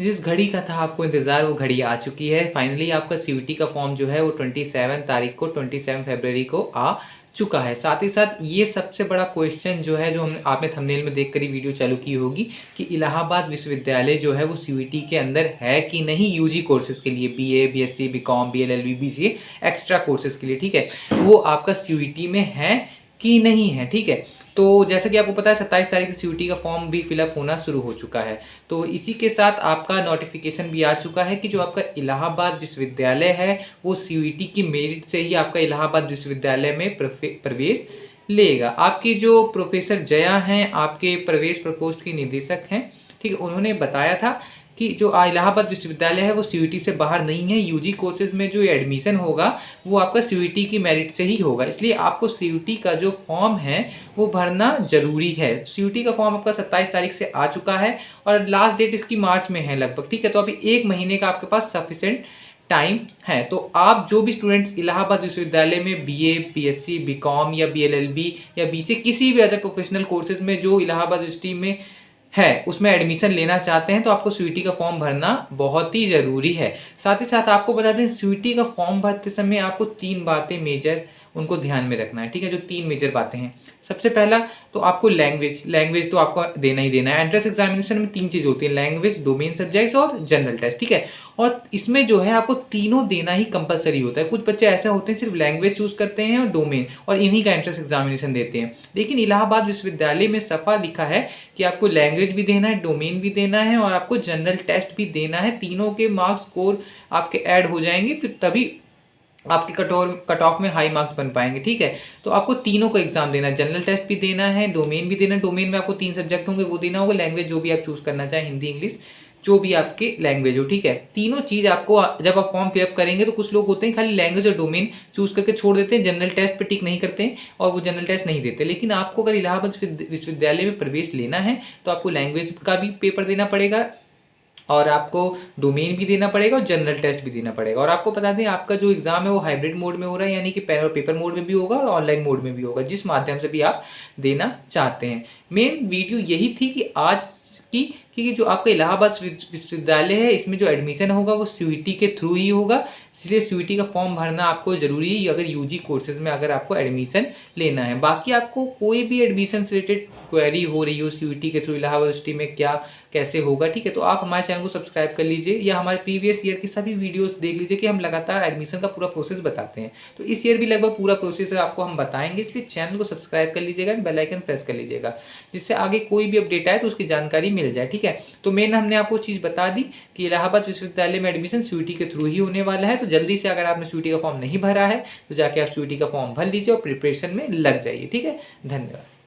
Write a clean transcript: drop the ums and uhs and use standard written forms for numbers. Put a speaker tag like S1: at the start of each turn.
S1: जिस घड़ी का था आपको इंतज़ार वो घड़ी आ चुकी है। फाइनली आपका सीयूईटी का फॉर्म जो है वो 27 तारीख को 27 फरवरी को आ चुका है। साथ ही साथ ये सबसे बड़ा क्वेश्चन जो है, जो हम आपने थंबनेल में देखकर ही वीडियो चालू की होगी, कि इलाहाबाद विश्वविद्यालय जो है वो सीयूईटी के अंदर है कि नहीं यूजी कोर्सेज के लिए, BA, BSc, BCom, BLLB, BCA extra courses के लिए, ठीक है, वो आपका सीयूईटी में है कि नहीं है, ठीक है। तो जैसा कि आपको पता है 27 तारीख से सीयूईटी का फॉर्म भी फिलअप होना शुरू हो चुका है। तो इसी के साथ आपका नोटिफिकेशन भी आ चुका है कि जो आपका इलाहाबाद विश्वविद्यालय है वो सीयूईटी की मेरिट से ही आपका इलाहाबाद विश्वविद्यालय में प्रवेश लेगा। आपकी जो प्रोफेसर जया हैं, आपके प्रवेश प्रकोष्ठ की निदेशक हैं, ठीक है, उन्होंने बताया था कि जो इलाहाबाद विश्वविद्यालय है वो सीयूईटी से बाहर नहीं है। यूजी कोर्सेज में जो एडमिशन होगा वो आपका सीयूईटी की मेरिट से ही होगा, इसलिए आपको सीयूईटी का जो फॉर्म है वो भरना जरूरी है। सीयूईटी का फॉर्म आपका 27 तारीख से आ चुका है और लास्ट डेट इसकी मार्च में है लगभग, ठीक है। तो अभी 1 महीने का आपके पास सफिशिएंट टाइम है। तो आप जो भी स्टूडेंट्स इलाहाबाद विश्वविद्यालय में बीए, बीएससी, बीकॉम या बीएलएलबी या बीसी किसी भी अदर प्रोफेशनल कोर्सेज में जो इलाहाबाद यूनिवर्सिटी में है उसमें एडमिशन लेना चाहते हैं तो आपको सीयूईटी का फॉर्म भरना बहुत ही ज़रूरी है। साथ ही साथ आपको बता दें, सीयूईटी का फॉर्म भरते समय आपको 3 बातें मेजर उनको ध्यान में रखना है, ठीक है। जो 3 मेजर बातें हैं, सबसे पहला तो आपको लैंग्वेज तो आपको देना ही देना है। एंट्रेंस एग्जामिनेशन में 3 चीज़ होती है, लैंग्वेज, डोमेन सब्जेक्ट्स और जनरल टेस्ट, ठीक है। और इसमें जो है आपको तीनों देना ही कंपलसरी होता है। कुछ बच्चे ऐसे होते हैं सिर्फ लैंग्वेज चूज करते हैं और डोमेन, और इन्हीं का एंट्रेंस एग्जामिनेशन देते हैं। लेकिन इलाहाबाद विश्वविद्यालय में सफा लिखा है कि आपको लैंग्वेज भी देना है, डोमेन भी देना है और आपको जनरल टेस्ट भी देना है। तीनों के मार्क्स स्कोर आपके ऐड हो जाएंगे, फिर तभी आपके कट ऑफ में हाई मार्क्स बन पाएंगे, ठीक है। तो आपको तीनों को एग्जाम देना है, जनरल टेस्ट भी देना है, डोमेन भी देना है। डोमेन में आपको 3 सब्जेक्ट होंगे वो देना होगा, लैंग्वेज जो भी आप चूज करना चाहें, हिंदी, इंग्लिश, जो भी आपके लैंग्वेज हो, ठीक है। तीनों चीज आपको जब आप फॉर्म फिलअप करेंगे, तो कुछ लोग होते हैं खाली लैंग्वेज और डोमेन चूज करके छोड़ देते हैं, जनरल टेस्ट पे टिक नहीं करते हैं और वो जनरल टेस्ट नहीं देते। लेकिन आपको अगर इलाहाबाद विश्वविद्यालय में प्रवेश लेना है तो आपको लैंग्वेज का भी पेपर देना पड़ेगा और आपको डोमेन भी देना पड़ेगा और जनरल टेस्ट भी देना पड़ेगा। और आपको बता दें, आपका जो एग्जाम है वो हाइब्रिड मोड में हो रहा है, यानी कि पेन और पेपर मोड में भी होगा और ऑनलाइन मोड में भी होगा, जिस माध्यम से भी आप देना चाहते हैं। मेन वीडियो यही थी कि आज की कि जो आपका इलाहाबाद विश्वविद्यालय है इसमें जो एडमिशन होगा वो सीयूईटी के थ्रू ही होगा, इसलिए सीयूईटी का फॉर्म भरना आपको जरूरी है अगर यूजी कोर्सेज में अगर आपको एडमिशन लेना है। बाकी आपको कोई भी एडमिशन से रिलेटेड क्वेरी हो रही हो सीयूईटी के थ्रू इलाहाबाद यूनिवर्सिटी में क्या कैसे होगा, ठीक है, तो आप हमारे चैनल को सब्सक्राइब कर लीजिए या हमारे प्रीवियस ईयर की सभी वीडियोस देख लीजिए कि हम लगातार एडमिशन का पूरा प्रोसेस बताते हैं। तो इस ईयर भी लगभग पूरा प्रोसेस आपको हम बताएंगे, इसलिए चैनल को सब्सक्राइब कर लीजिएगा, बेल आइकन प्रेस कर लीजिएगा, जिससे आगे कोई भी अपडेट आए तो उसकी जानकारी मिल जाए, ठीक है। तो मेन हमने आपको चीज़ बता दी कि इलाहाबाद विश्वविद्यालय में एडमिशन सीयूईटी के थ्रू ही होने वाला है। तो जल्दी से अगर आपने सीयूईटी का फॉर्म नहीं भरा है तो जाके आप सीयूईटी का फॉर्म भर लीजिए और प्रिपरेशन में लग जाइए, ठीक है। धन्यवाद।